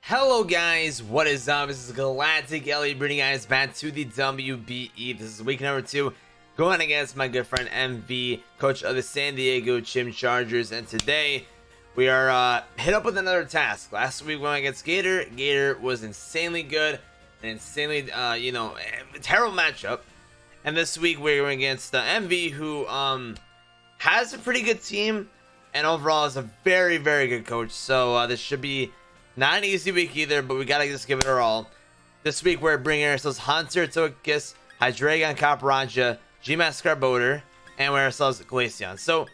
Hello guys, what is up? This is Galactic Ellie bringing you guys back to the WBE. This is week number 2, going against my good friend Emvee, coach of the San Diego Chimchargers, and today we are hit up with another task. Last week we went against Gator. Gator was insanely good, and insanely, terrible matchup. And this week we're going against Emvee, who has a pretty good team, and overall is a very, very good coach. So this should be not an easy week either, but we gotta just give it our all. This week we're bringing ourselves Hunter, Togekiss, Hydreigon, Copperajah, G-Max Scarboder, and we ourselves Glaceon. So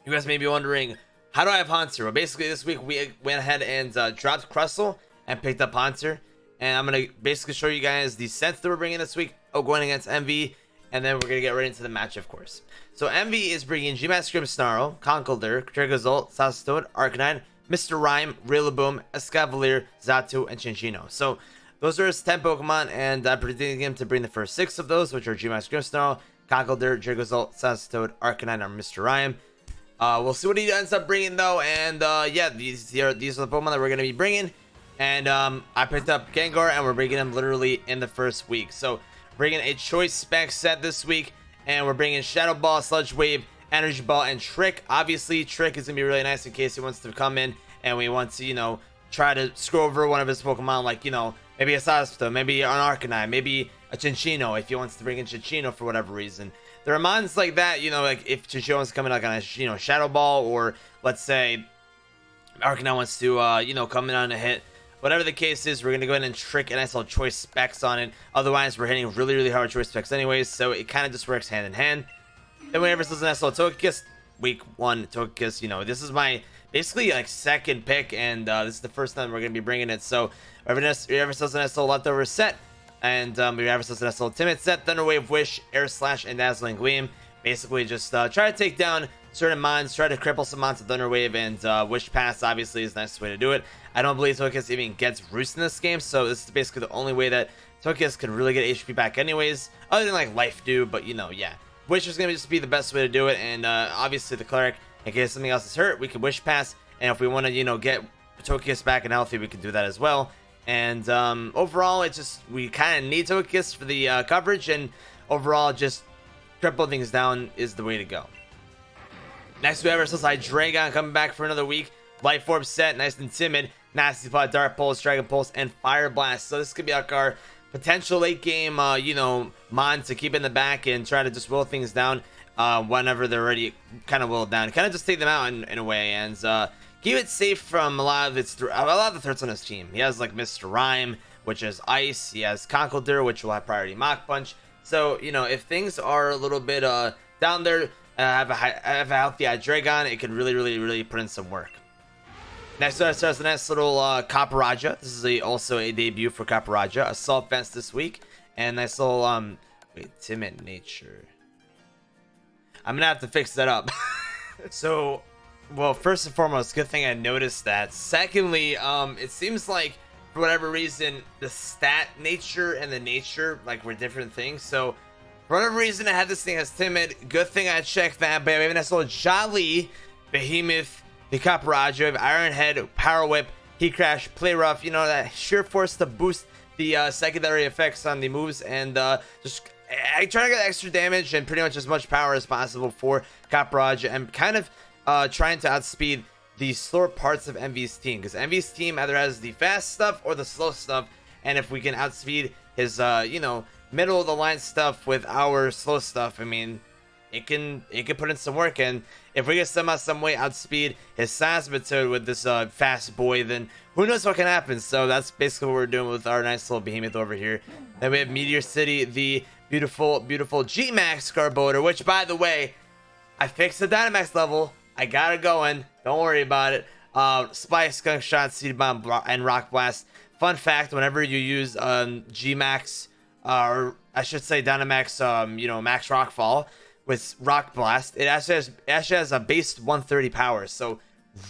you guys may be wondering, how do I have Hunter? Well, basically this week we went ahead and dropped Crustle and picked up Hunter, and I'm gonna basically show you guys the sets that we're bringing this week. Going against Emvee, and then we're gonna get right into the match, of course. So Emvee is bringing G-Max Grimmsnarl, Conkeldurr, Dragozolt, Sasatoad, Arcanine, Mr. Rhyme, Rillaboom, Escavalier, Xatu, and Chinchino. So those are his 10 Pokemon, and I'm predicting him to bring the first 6 of those, which are G-Max Grimmsnarl, Conkeldurr, Dragozolt, Sasatoad, Arcanine, and Mr. Rhyme. We'll see what he ends up bringing though, and yeah, these are the Pokemon that we're gonna be bringing. And I picked up Gengar, and we're bringing him literally in the first week. So bringing a choice spec set this week, and we're bringing Shadow Ball, Sludge Wave, Energy Ball, and Trick. Obviously Trick is gonna be really nice in case he wants to come in and we want to try to screw over one of his Pokemon, like maybe a Sasatoad, maybe an Arcanine, maybe a Chinchino if he wants to bring in Chinchino for whatever reason. There are mons like that, like if Chinchino wants to come in like on a Shadow Ball, or let's say Arcanine wants to come in on a hit. Whatever the case is, we're going to go ahead and trick a nice little choice specs on it. Otherwise, we're hitting really, really hard choice specs anyways, so it kind of just works hand in hand. Then whenever it's a nice little Togekiss, week 1 Togekiss, this is my basically like second pick, and this is the first time we're going to be bringing it. So whenever sells a nice little leftover set, and whenever sells a nice little timid set, Thunder Wave, Wish, Air Slash, and Dazzling Gleam. Basically just try to take down certain mons, try to cripple some mons with Thunder Wave, and Wish Pass obviously is the nicest way to do it. I don't believe Togekiss even gets Roost in this game, so this is basically the only way that Togekiss can really get HP back anyways, other than like Life Dew, but yeah. Wish is going to just be the best way to do it, and obviously the Cleric, in case something else is hurt, we can Wish Pass, and if we want to, get Togekiss back and healthy, we can do that as well. And overall, it's just, we kind of need Togekiss for the coverage, and overall, just cripple things down is the way to go. Next, we have ourselves Hydreigon coming back for another week. Life Orb set, nice and timid. Nasty Plot, Dark Pulse, Dragon Pulse, and Fire Blast. So this could be like our potential late game, mon to keep in the back and try to just will things down whenever they're already kind of willed down. Kind of just take them out in a way, and keep it safe from a lot of the threats on his team. He has like Mr. Rhyme, which is Ice. He has Conkeldurr, which will have priority Mach Punch. So if things are a little bit down there, have a healthy Hydreigon, it can really, really, really put in some work. Next up starts the nice little Copperajah. This is also a debut for Copperajah. Assault Fence this week, and nice little timid nature. I'm gonna have to fix that up. So, well, first and foremost, good thing I noticed that. Secondly, it seems like for whatever reason the stat nature and the nature were different things. So for whatever reason I had this thing as timid. Good thing I checked that. But I have a nice little Jolly Behemoth, the Copperajah, Iron Head, Power Whip, Heat Crash, Play Rough, that sheer force to boost the secondary effects on the moves, and just I try to get extra damage and pretty much as much power as possible for Copperajah, and kind of trying to outspeed the slower parts of Emvee's team, because Emvee's team either has the fast stuff or the slow stuff, and if we can outspeed his middle of the line stuff with our slow stuff, I mean, it can put in some work. And if we can somehow some way outspeed his Sasatoad with this fast boy, then who knows what can happen. So that's basically what we're doing with our nice little behemoth over here. Then we have Meteor City, the beautiful G-Max Scarboder, which, by the way, I fixed the Dynamax level. I got it going, don't worry about it. Spike, Skunk Shot, Seed Bomb, and Rock Blast. Fun fact, whenever you use G-Max, or I should say Dynamax, Max Rockfall with Rock Blast, it actually has a base 130 power, so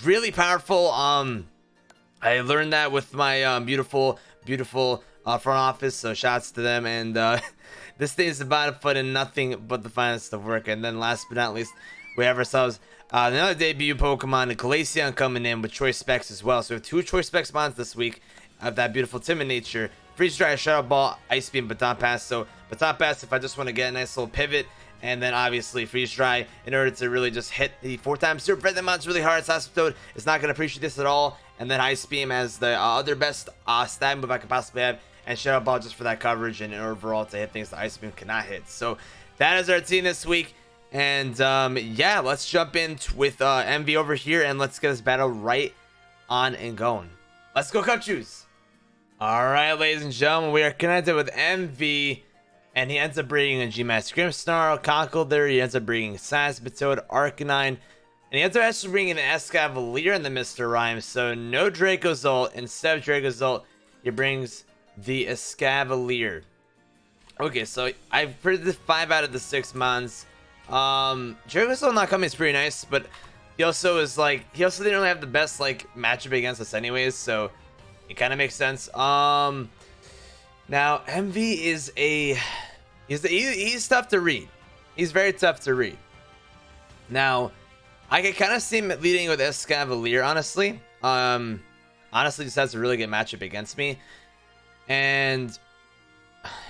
really powerful. I learned that with my beautiful front office, so shouts to them. And this thing is about to put in nothing but the finest of work. And then last but not least, we have ourselves another debut Pokemon, Glaceon, coming in with choice specs as well. So we have 2 choice specs mons this week, of that beautiful timid nature. Freeze dry, shadow ball, ice beam, baton pass. So baton pass if I just want to get a nice little pivot, and then obviously freeze dry in order to really just hit the 4x super. Prevent the mounts really hard. Asymptote is not going to appreciate this at all. And then ice beam as the other best stab move I could possibly have, and shadow ball just for that coverage and overall to hit things the ice beam cannot hit. So that is our team this week. And yeah, let's jump in with Emvee over here, and let's get this battle right on and going. Let's go, Cubchoos. All right, ladies and gentlemen, we are connected with Emvee, and he ends up bringing a G-Max Grimmsnarl, Conkeldurr. He ends up bringing Seismitoad, Arcanine, and he ends up actually bringing an Escavalier in the Mr. Rhyme. So no Dracozolt. Instead of Dracozolt, he brings the Escavalier. Okay, so I've predicted 5 out of the 6 mons. Dracozolt not coming is pretty nice, but he also is like, he also didn't really have the best like matchup against us anyways, so it kind of makes sense. Now Emvee is he's tough to read. He's very tough to read. Now I can kind of see him leading with Escavalier, honestly. Honestly, just has a really good matchup against me, and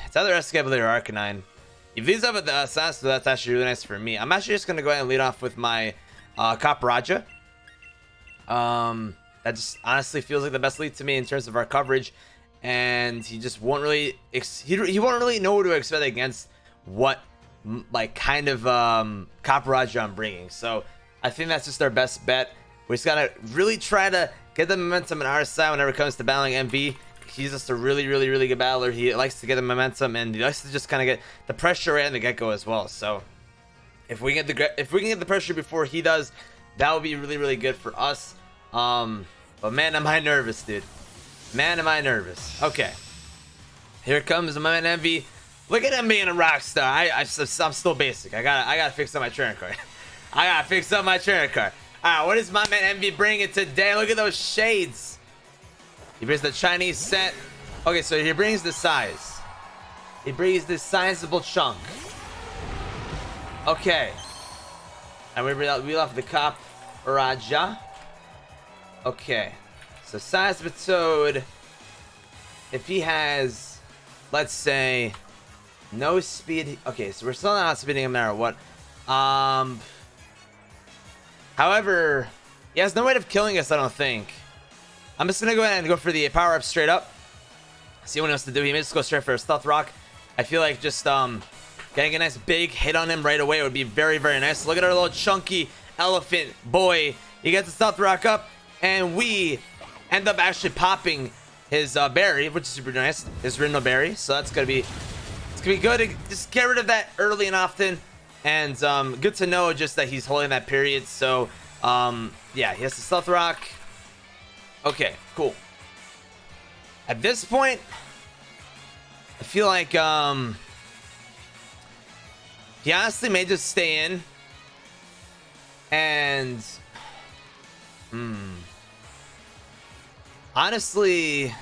it's either Escavalier or Arcanine. If he's up with the Assassin, that's actually really nice for me. I'm actually just gonna go ahead and lead off with my Copperajah. That just honestly feels like the best lead to me in terms of our coverage, and he just won't really he won't really know what to expect against what like kind of Copperajah I'm bringing. So I think that's just our best bet. We just gotta really try to get the momentum on our side whenever it comes to battling Emvee. He's just a really good battler. He likes to get the momentum, and he likes to just kind of get the pressure right in the get-go as well. So if we can get the pressure before he does, that would be really good for us. But man, am I nervous, dude. Man, am I nervous. Okay, here comes my man Emvee. Look at him being a rock star. I'm still basic. I gotta fix up my trainer card. I gotta fix up my trainer card. All right, what is my man Emvee bringing today? Look at those shades. He brings the Chinese set. Okay, so he brings the size. He brings this sizable chunk. Okay. And we left the Copperajah. Okay. So Seismitoad, if he has, let's say, no speed. Okay, so we're still not outspeeding him no matter what. However, he has no way of killing us, I don't think. I'm just gonna go ahead and go for the power up straight up. See what he wants to do. He may just go straight for a Stealth Rock. I feel like just getting a nice big hit on him right away would be very nice. Look at our little chunky elephant boy. He gets the Stealth Rock up, and we end up actually popping his berry, which is super nice. His Rhino Berry. So that's gonna be good to just get rid of that early and often. And good to know just that he's holding that period. So yeah, he has the Stealth Rock. Okay, cool. At this point, I feel like he honestly may just stay in. And honestly,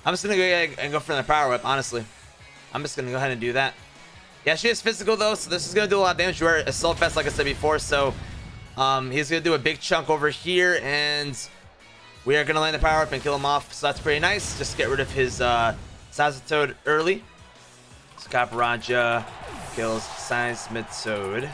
I'm just gonna go ahead and go for the power whip. Honestly, I'm just gonna go ahead and do that. Yeah, she is physical though, so this is gonna do a lot of damage. We're Assault Vest, like I said before, so he's gonna do a big chunk over here, and we are gonna land the power up and kill him off. So that's pretty nice. Just get rid of his Seismitoad early. So Copperajah kills Seismitoad.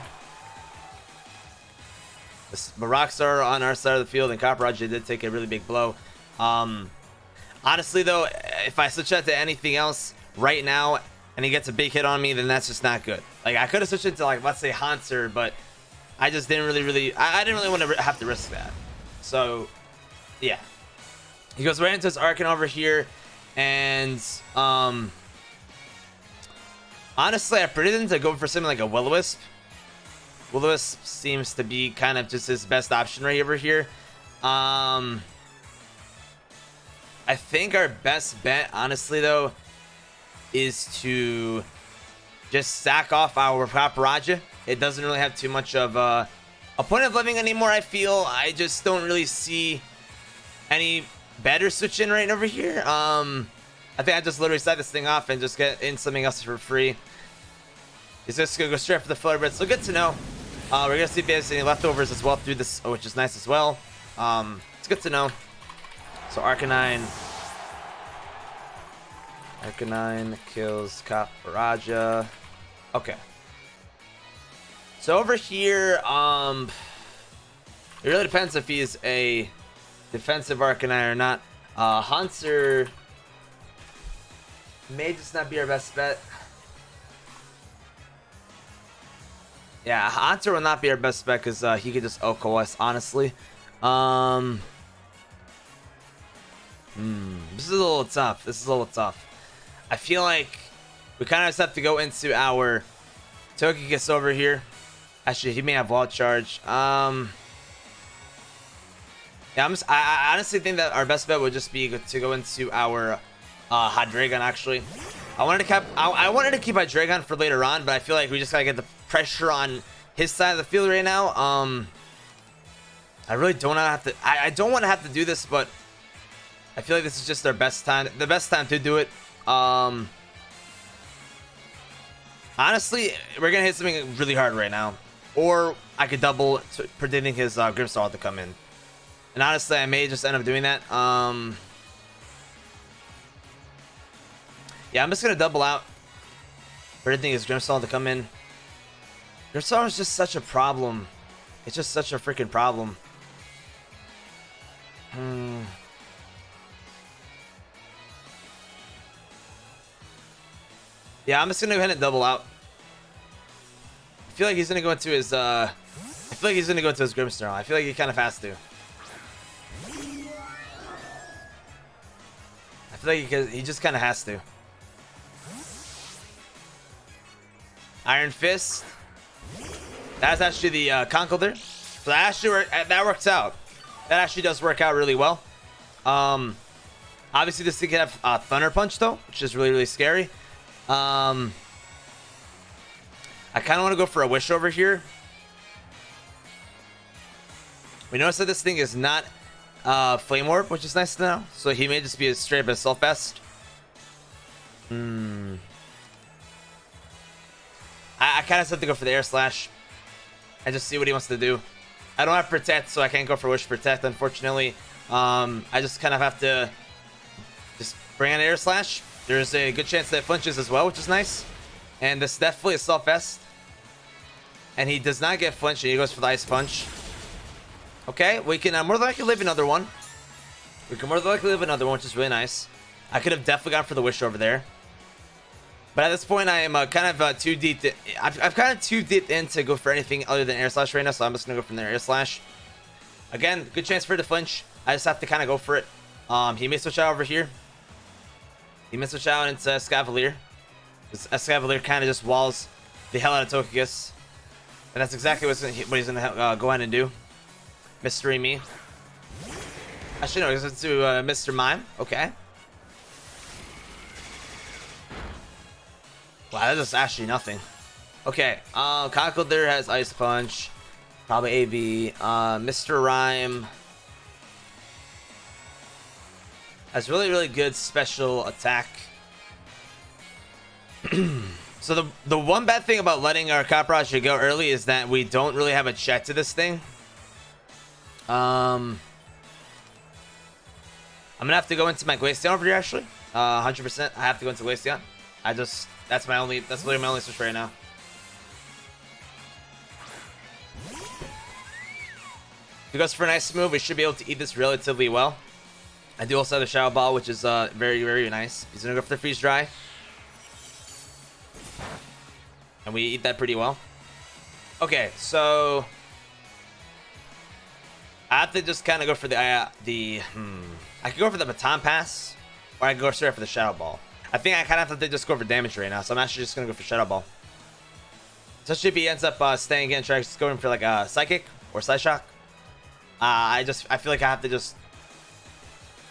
The rocks are on our side of the field, and Copperajah did take a really big blow. Honestly though, if I switch that to anything else right now and he gets a big hit on me, then that's just not good. Like, I could have switched it to, like, let's say Haunter, but I just didn't really I didn't really want to have to risk that. So yeah, he goes right into his Arcan over here, and honestly, I predicted him to go for something like a Will-O-Wisp. Will-O-Wisp seems to be kind of just his best option right over here. I think our best bet, honestly though, is to just sack off our Copperajah. It doesn't really have too much of a point of living anymore, I feel. I just don't really see any better switch in right over here. I think I just literally set this thing off and just get in something else for free. He's just gonna go straight for the Flare Blitz, so good to know. We're gonna see if he has any leftovers as well through this, which is nice as well. It's good to know. So Arcanine Arcanine kills Kaparaja. Okay. So over here, it really depends if he's a defensive Arcanine or not. Hunter may just not be our best bet. Yeah, Hunter will not be our best bet because he could just OHKO us, honestly. This is a little tough. This is a little tough. I feel like we kind of just have to go into our Togekiss over here. Actually, he may have Wall Charge. Yeah, I honestly think that our best bet would just be to go into our Hydreigon. Actually, I wanted to keep Hydreigon for later on, but I feel like we just gotta get the pressure on his side of the field right now. I really don't want to have to. I don't want to have to do this, but I feel like this is just our best time. The best time to do it. Honestly, we're gonna hit something really hard right now, or I could double predicting his Grimmsnarl to come in. And honestly, I may just end up doing that. Yeah, I'm just gonna double out predicting his Grimmsnarl to come in. Grimmsnarl is just such a problem. It's just such a freaking problem. Yeah, I'm just gonna go ahead and double out. I feel like he's gonna go into his Grimmsnarl. I feel like he kind of has to. I feel like he just kind of has to. Iron Fist. That's actually the Conkeldurr. So that works out. That actually does work out really well. Obviously this thing can have Thunder Punch though, which is really, really scary. I kind of want to go for a Wish over here. We notice that this thing is not Flame Orb, which is nice to know. So he may just be a straight up Assault Vest. I kind of have to go for the Air Slash and just see what he wants to do. I don't have Protect, so I can't go for Wish Protect, unfortunately. I just kind of have to just bring on Air Slash. There's a good chance that it flinches as well, which is nice. And this is definitely a Assault Vest. And he does not get flinched, and he goes for the Ice Punch. Okay, we can more than likely live another one. We can more than likely live another one, which is really nice. I could have definitely gone for the Wish over there. But at this point, I am kind of too deep. I've kind of too deep in to go for anything other than Air Slash right now, so I'm just going to go from there, Air Slash. Again, good chance for it to flinch. I just have to kind of go for it. He may switch out over here. He may switch out into Escavalier. Escavalier kind of just walls the hell out of Togekiss. And that's exactly what he's going to go ahead and do. Mystery Me. Actually, no, he's going to do Mr. Mime. Okay. Wow, that is actually nothing. Okay, Conkeldurr has Ice Punch. Probably Emvee. Mr. Rhyme has really, really good special attack. So the one bad thing about letting our Kaparaja go early is that we don't really have a check to this thing. I'm gonna have to go into my Glaceon over here actually. 100%. I have to go into Glaceon. That's literally my only switch right now. If he goes for a nice move, we should be able to eat this relatively well. I do also have the Shadow Ball, which is very, very nice. He's gonna go for the Freeze Dry. And we eat that pretty well. Okay, so I have to just kind of go for I could go for the Baton Pass, or I could go straight for the Shadow Ball. I think I kind of have to just go for damage right now, so I'm actually just gonna go for Shadow Ball. Especially if he ends up staying in, trying to going for like a Psychic or Psyshock. I feel like I have to just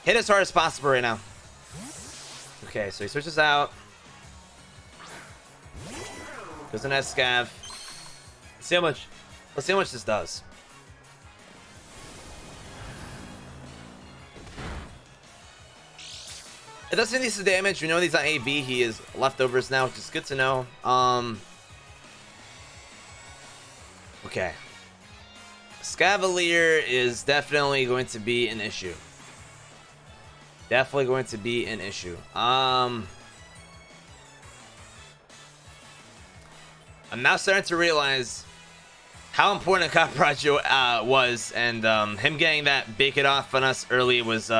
hit as hard as possible right now. Okay, so he switches out. Goes an Escav. Let's see how much this does. It does decent damage. We know he's on AB. He is leftovers now, which is good to know. Okay. Scavalier is definitely going to be an issue. Definitely going to be an issue. I'm now starting to realize how important Cubchoos was, and him getting that bake it off on us early was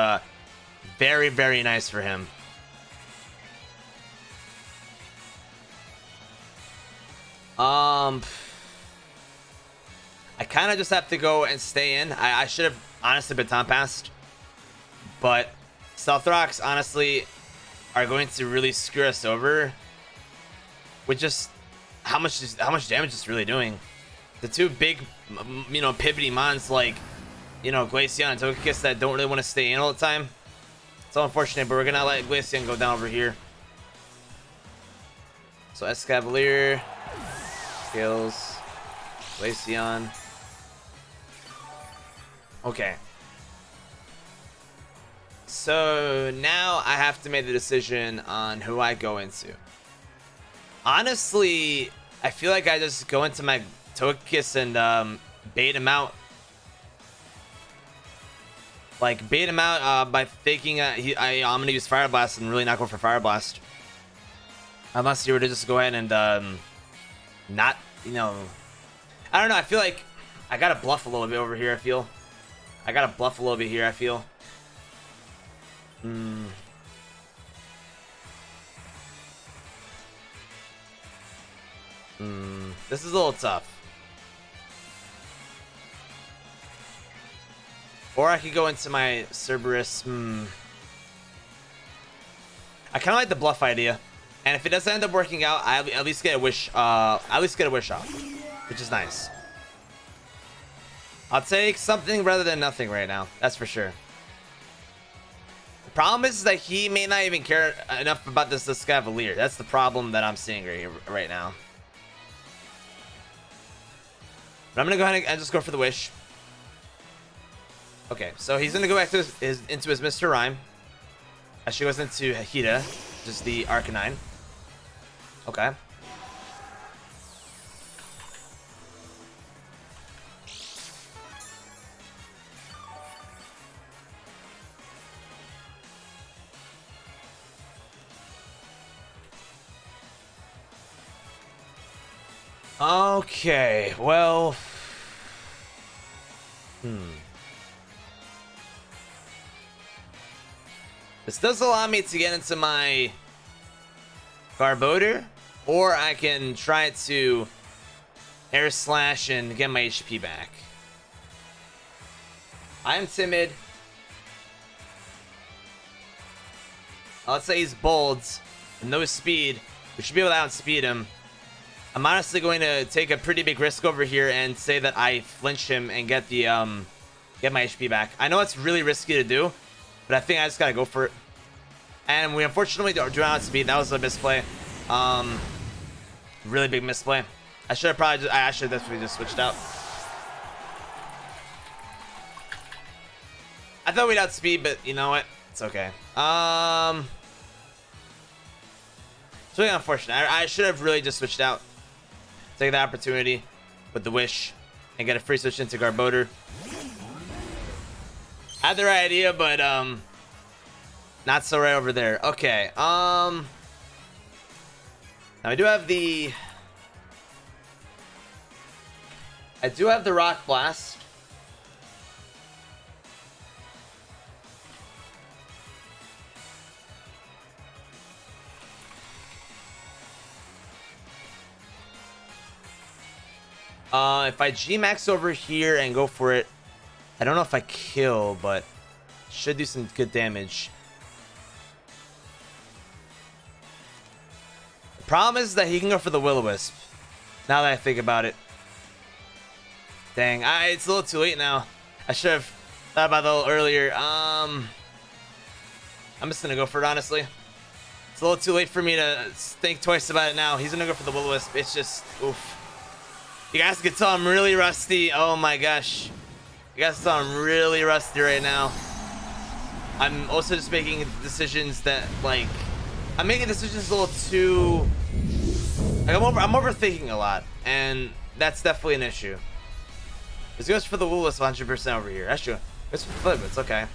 very, very nice for him. I kind of just have to go and stay in. I should have honestly baton passed, but Stealth Rocks honestly are going to really screw us over with just how much damage it's really doing. The two big, you know, pivoty mons like, you know, Glaceon and Togekiss that don't really want to stay in all the time. It's so unfortunate, but we're gonna let Glaceon go down over here. So Escavalier kills Glaceon. Okay. So now I have to make the decision on who I go into. Honestly, I feel like I just go into my Togekiss and bait him out. Like bait him out by thinking I'm gonna use Fire Blast and really not go for Fire Blast. Unless you were to just go ahead and not, you know, I don't know. I feel like I gotta bluff a little bit over here. I gotta bluff a little bit here. I feel. This is a little tough. Or I could go into my Cerberus. I kind of like the bluff idea, and if it doesn't end up working out, I at least get a wish. At least get a wish off, which is nice. I'll take something rather than nothing right now. That's for sure. The problem is that he may not even care enough about this Cavalier. That's the problem that I'm seeing right now. But I'm gonna go ahead and just go for the wish. Okay, so he's gonna go back to into his Mr. Rhyme. Actually goes into Hida, just the Arcanine. Okay. Okay, well, this does allow me to get into my Garbodor, or I can try to Air Slash and get my HP back. I'm timid. Let's say he's bold, no speed. We should be able to outspeed him. I'm honestly going to take a pretty big risk over here and say that I flinch him and get the get my HP back. I know it's really risky to do, but I think I just gotta go for it. And we unfortunately do not outspeed. That was a misplay. Really big misplay. I should have probably I should have definitely just switched out. I thought we'd outspeed, but you know what? It's okay. It's really unfortunate. I should have really just switched out. Take the opportunity with the wish and get a free switch into Garbodor. I had the right idea, but not so right over there. Okay. Now I do have the Rock Blast. If I G-Max over here and go for it, I don't know if I kill, but should do some good damage. The problem is that he can go for the Will-O-Wisp. Now that I think about it. Dang, it's a little too late now. I should have thought about that a little earlier. I'm just gonna go for it, honestly. It's a little too late for me to think twice about it now. He's gonna go for the Will-O-Wisp. It's just, oof. You guys can tell I'm really rusty. Oh my gosh. You guys can tell I'm really rusty right now. I'm also just making decisions that, like, I'm making decisions a little too, like, I'm overthinking a lot, and that's definitely an issue. This goes for the Will-O-Wisp 100% over here. That's true. It's flip. It's okay.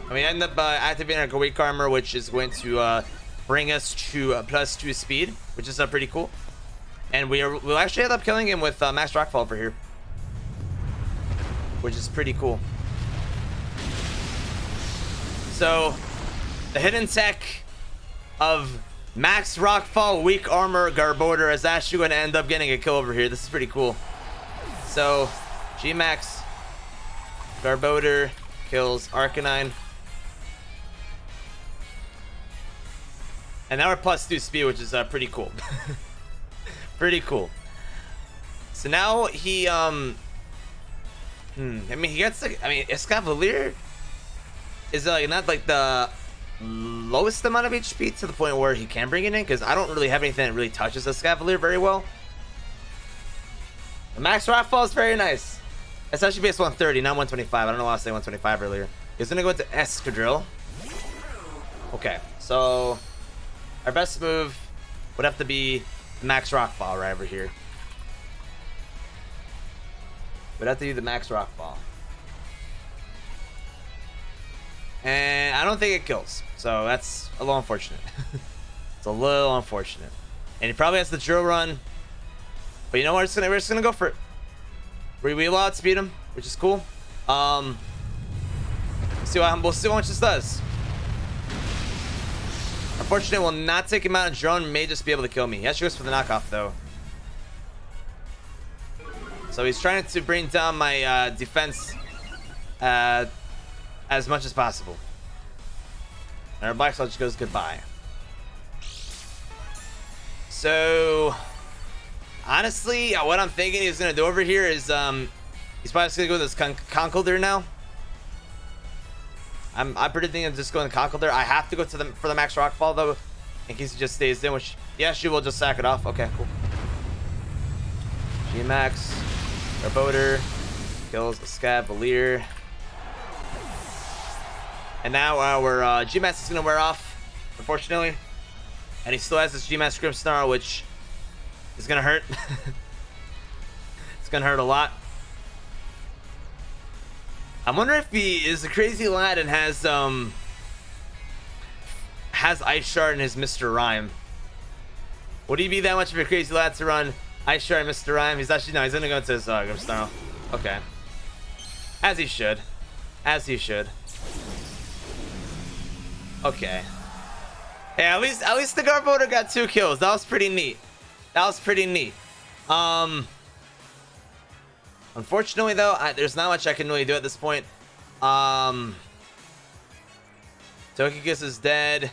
I mean, I end up activating our Weak Armor, which is going to bring us to +2 speed, which is pretty cool. And we'll actually end up killing him with Max Rockfall over here, which is pretty cool. So the hidden tech of Max Rockfall, Weak Armor, Garbodor is actually going to end up getting a kill over here. This is pretty cool. So G-Max, Garbodor kills Arcanine. And now we're +2 speed, which is pretty cool. Pretty cool. So now he I mean, he gets like, I mean, Escavalier is not like the lowest amount of HP to the point where he can bring it in, because I don't really have anything that really touches Escavalier very well. The Max Rockfall is very nice. It's actually base 130, not 125. I don't know why I was saying 125 earlier. He's gonna go into Escadrille. Okay, so our best move would have to be Max Rockfall right over here. Would have to do the Max Rockfall. And I don't think it kills. So that's a little unfortunate. It's a little unfortunate. And he probably has the drill run. But you know what? We're just gonna go for it. We will outspeed him, which is cool. We'll see how much this does. Unfortunately, will not take him out. Drone may just be able to kill me. He actually goes for the knockoff though. So he's trying to bring down my defense as much as possible. And our Black Sludge just goes goodbye. So honestly, what I'm thinking he's gonna do over here is he's probably just gonna go with this Conkeldurr now. I'm predicting him just going to Conkeldurr. I have to go to for the Max Rockfall though, in case he just stays in, which yeah, she will just sack it off. Okay, cool. G-Max, Garbodor kills the Escavalier. And now our G-Max is gonna wear off, unfortunately. And he still has this G-Max Grimmsnarl, which is gonna hurt. It's gonna hurt a lot. I'm wondering if he is a crazy lad and has Ice Shard in his Mr. Rhyme. Would he be that much of a crazy lad to run Ice Shard and Mr. Rhyme? He's actually, no, he's gonna go into his Grimmsnarl. Okay. As he should. As he should. Okay. Yeah, at least the Garbodor got 2 kills. That was pretty neat. That was pretty neat. Unfortunately though, there's not much I can really do at this point. Togekiss is dead.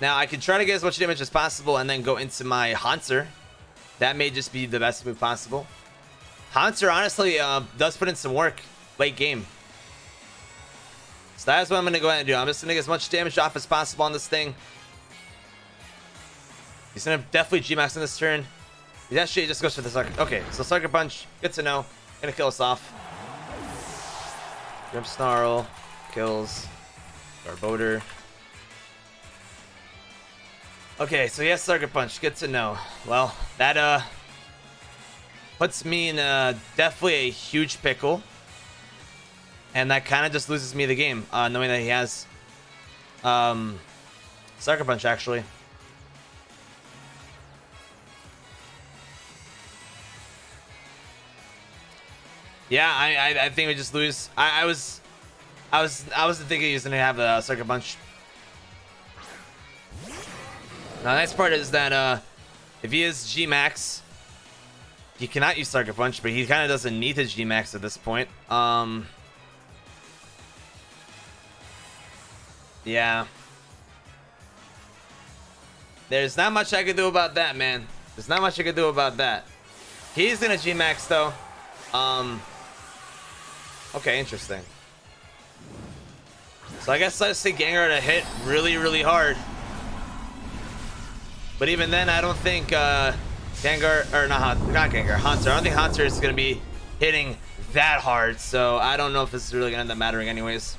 Now I can try to get as much damage as possible and then go into my Haunter. That may just be the best move possible. Haunter honestly does put in some work late game. So that's what I'm going to go ahead and do. I'm just going to get as much damage off as possible on this thing. He's going to definitely G-Max in this turn. He actually just goes for the Sucker. Okay, so Sucker Punch. Good to know. Gonna kill us off. Grimmsnarl kills Garbodor. Okay, so he has Sucker Punch. Good to know. Well, that puts me in definitely a huge pickle. And that kind of just loses me the game, knowing that he has Sucker Punch, actually. Yeah, I think we just lose. I was thinking he was gonna have a Sucker Punch. Now, the nice part is that if he is G-Max, he cannot use Sucker Punch, but he kind of doesn't need his G-Max at this point. Yeah. There's not much I can do about that, man. There's not much I can do about that. He's gonna G-Max though. Okay, interesting. So I guess let's say Gengar to hit really, really hard. But even then, I don't think Gengar, or not Gengar, Haunter. I don't think Haunter is gonna be hitting that hard. So I don't know if this is really gonna end up mattering anyways.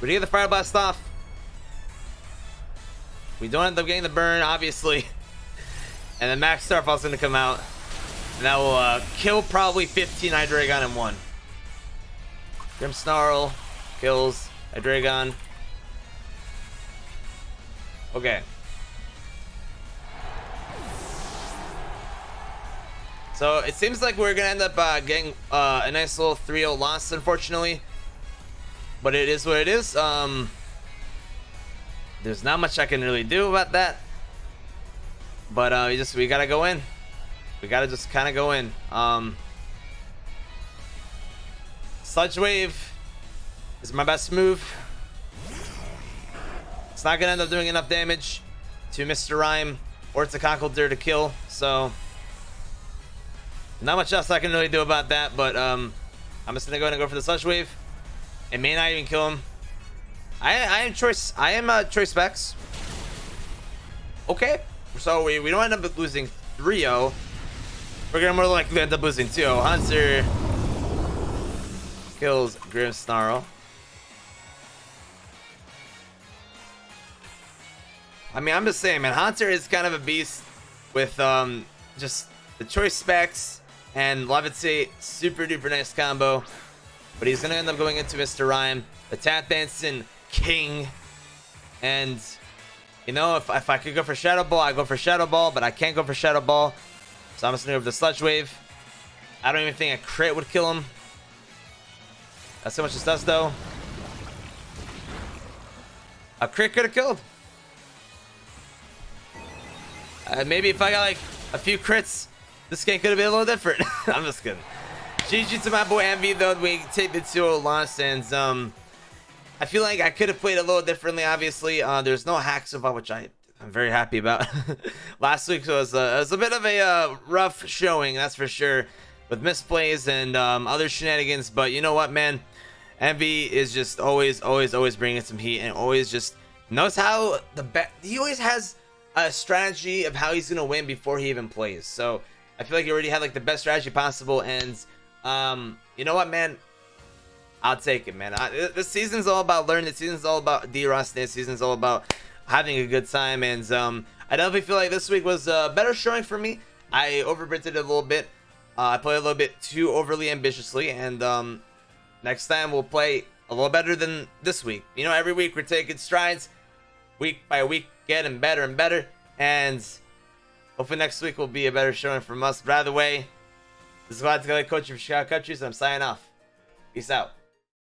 We get the Fire Blast off. We don't end up getting the burn, obviously. And then Max Starfall's gonna come out. And that will kill probably 15 Hydreigon in one. Grimmsnarl kills Hydreigon. Okay. So it seems like we're gonna end up getting a nice little 3-0 loss, unfortunately. But it is what it is. There's not much I can really do about that. But we gotta go in. We gotta just kind of go in. Sludge Wave is my best move. It's not gonna end up doing enough damage to Mr. Rhyme or to Cockledure to kill, so not much else I can really do about that. But I'm just gonna go ahead and go for the Sludge Wave. It may not even kill him. I am Choice Specs. Okay, so we don't end up losing 3-0. We're gonna more likely end up losing 2-0. Hunter kills Grimmsnarl. I mean, I'm just saying, man, Hunter is kind of a beast with just the Choice Specs and Levitate. Super duper nice combo. But he's gonna end up going into Mr. Rhyme, the Tap Dancing King. And you know, if I could go for Shadow Ball, I go for Shadow Ball, but I can't go for Shadow Ball. So I'm just gonna go for the Sludge Wave. I don't even think a crit would kill him. That's how much this does, though. A crit could have killed. Maybe if I got like a few crits, this game could have been a little different. I'm just kidding. GG to my boy Emvee, though. We take the 2-0 loss, and I feel like I could have played a little differently. Obviously, there's no hacks of which I'm very happy about. Last week was a bit of a rough showing, that's for sure, with misplays and other shenanigans. But you know what, man? Emvee is just always bringing some heat, and always just knows how he always has a strategy of how he's gonna win before he even plays. So I feel like he already had like the best strategy possible, and you know what, man? I'll take it, man. This season's all about learning. This season's all about de-rusting. This season's all about having a good time, and I definitely feel like this week was a better showing for me. I overprinted it a little bit. I played a little bit too overly ambitiously, and next time we'll play a little better than this week. You know, every week we're taking strides, week by week, getting better and better, and hopefully next week will be a better showing from us. But either way, this is Coach of Cubchoos. I'm signing off. Peace out.